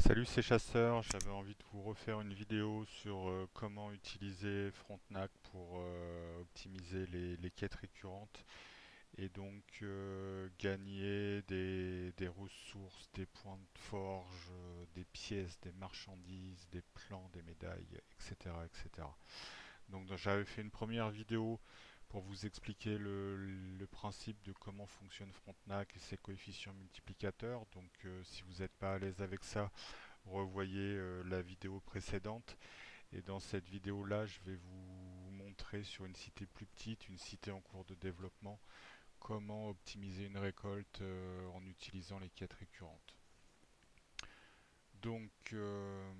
Salut, c'est Chasseur. J'avais envie de vous refaire une vidéo sur comment utiliser Frontenac pour optimiser les quêtes récurrentes et donc gagner des ressources, des points de forge, des pièces, des marchandises, des plans, des médailles, etc., etc. Donc j'avais fait une première vidéo pour vous expliquer le principe de comment fonctionne Frontenac et ses coefficients multiplicateurs. Donc si vous n'êtes pas à l'aise avec ça, revoyez la vidéo précédente. Et dans cette vidéo-là, je vais vous montrer sur une cité plus petite, une cité en cours de développement, comment optimiser une récolte en utilisant les quêtes récurrentes. Donc, euh,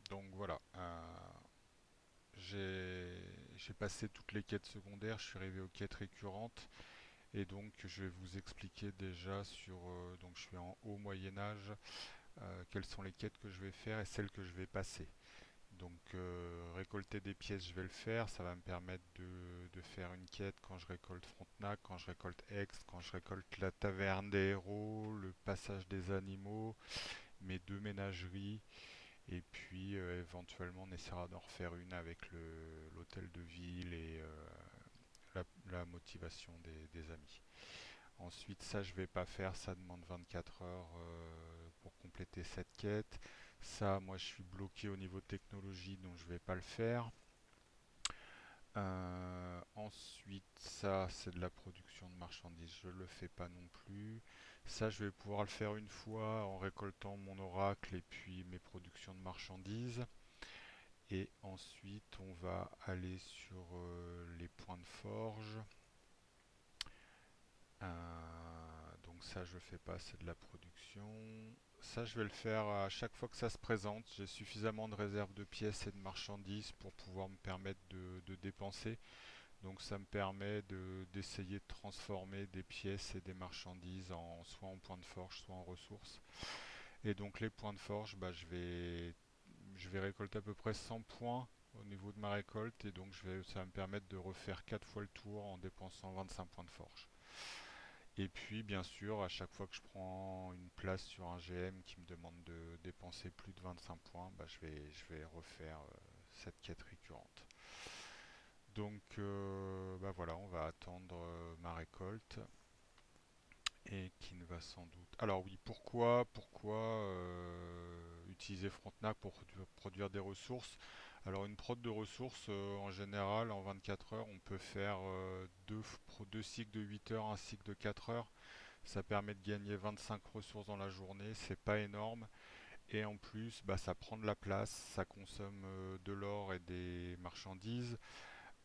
donc voilà, j'ai passé toutes les quêtes secondaires, je suis arrivé aux quêtes récurrentes et donc je vais vous expliquer déjà sur, donc je suis en haut Moyen Âge, quelles sont les quêtes que je vais faire et celles que je vais passer. Donc récolter des pièces, je vais le faire. Ça va me permettre de faire une quête quand je récolte Frontenac, quand je récolte Aix, quand je récolte la taverne des héros, le passage des animaux, mes deux ménageries. Et puis éventuellement on essaiera d'en refaire une avec l'hôtel de ville et la motivation des amis. Ensuite, ça je vais pas faire, ça demande 24 heures pour compléter cette quête. Ça, moi je suis bloqué au niveau technologie, donc je vais pas le faire. Ensuite, ça c'est de la production de marchandises, je le fais pas non plus. Ça, je vais pouvoir le faire une fois en récoltant mon oracle et puis mes productions de marchandises. Et ensuite, on va aller sur les points de forge. Donc ça je fais pas, c'est de la production. Ça je vais le faire à chaque fois que ça se présente. J'ai suffisamment de réserves de pièces et de marchandises pour pouvoir me permettre de dépenser. Donc ça me permet d'essayer de transformer des pièces et des marchandises soit en points de forge, soit en ressources. Et donc les points de forge, bah, je vais récolter à peu près 100 points au niveau de ma récolte et donc ça va me permettre de refaire 4 fois le tour en dépensant 25 points de forge. Et puis, bien sûr, à chaque fois que je prends une place sur un GM qui me demande de dépenser plus de 25 points, bah, je vais refaire cette quête récurrente. Donc, bah voilà, on va attendre ma récolte et qui ne va sans doute. Alors oui, pourquoi utiliser Frontenac pour produire des ressources? Alors une prod de ressources, en général, en 24 heures, on peut faire deux cycles de 8 heures, un cycle de 4 heures. Ça permet de gagner 25 ressources dans la journée, c'est pas énorme. Et en plus, bah, ça prend de la place, ça consomme de l'or et des marchandises.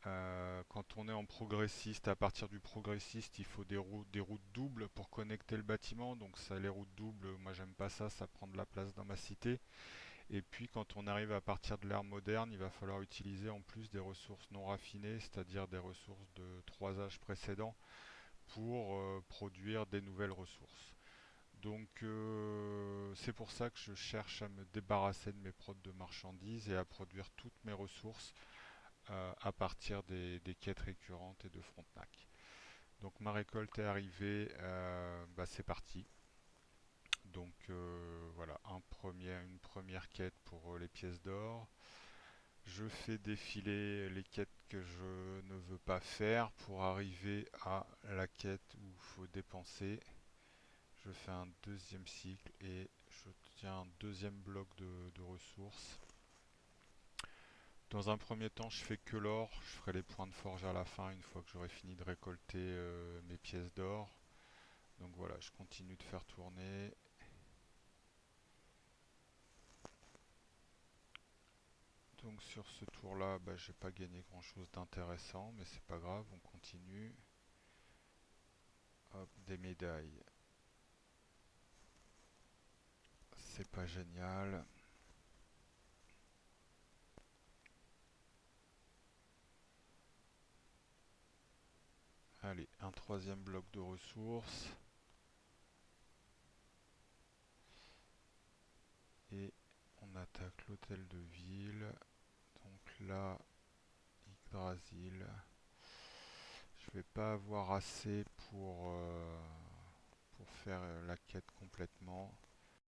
Quand on est en progressiste, à partir du progressiste, il faut des routes doubles pour connecter le bâtiment. Donc ça, les routes doubles, moi j'aime pas ça, ça prend de la place dans ma cité. Et puis quand on arrive à partir de l'ère moderne, il va falloir utiliser en plus des ressources non raffinées, c'est-à-dire des ressources de trois âges précédents pour produire des nouvelles ressources. Donc c'est pour ça que je cherche à me débarrasser de mes prods de marchandises et à produire toutes mes ressources à partir des quêtes récurrentes et de Frontenac. Donc ma récolte est arrivée, bah, c'est parti. Donc voilà, une première quête pour les pièces d'or. Je fais défiler les quêtes que je ne veux pas faire pour arriver à la quête où il faut dépenser. Je fais un deuxième cycle et je tiens un deuxième bloc de ressources. Dans un premier temps, je fais que l'or. Je ferai les points de forge à la fin une fois que j'aurai fini de récolter mes pièces d'or. Donc voilà, je continue de faire tourner. Donc sur ce tour-là, bah, j'ai pas gagné grand-chose d'intéressant, mais c'est pas grave, on continue. Hop, des médailles. C'est pas génial. Allez, un troisième bloc de ressources. Et on attaque l'hôtel de ville. Donc là, Yggdrasil. Je vais pas avoir assez pour faire la quête complètement.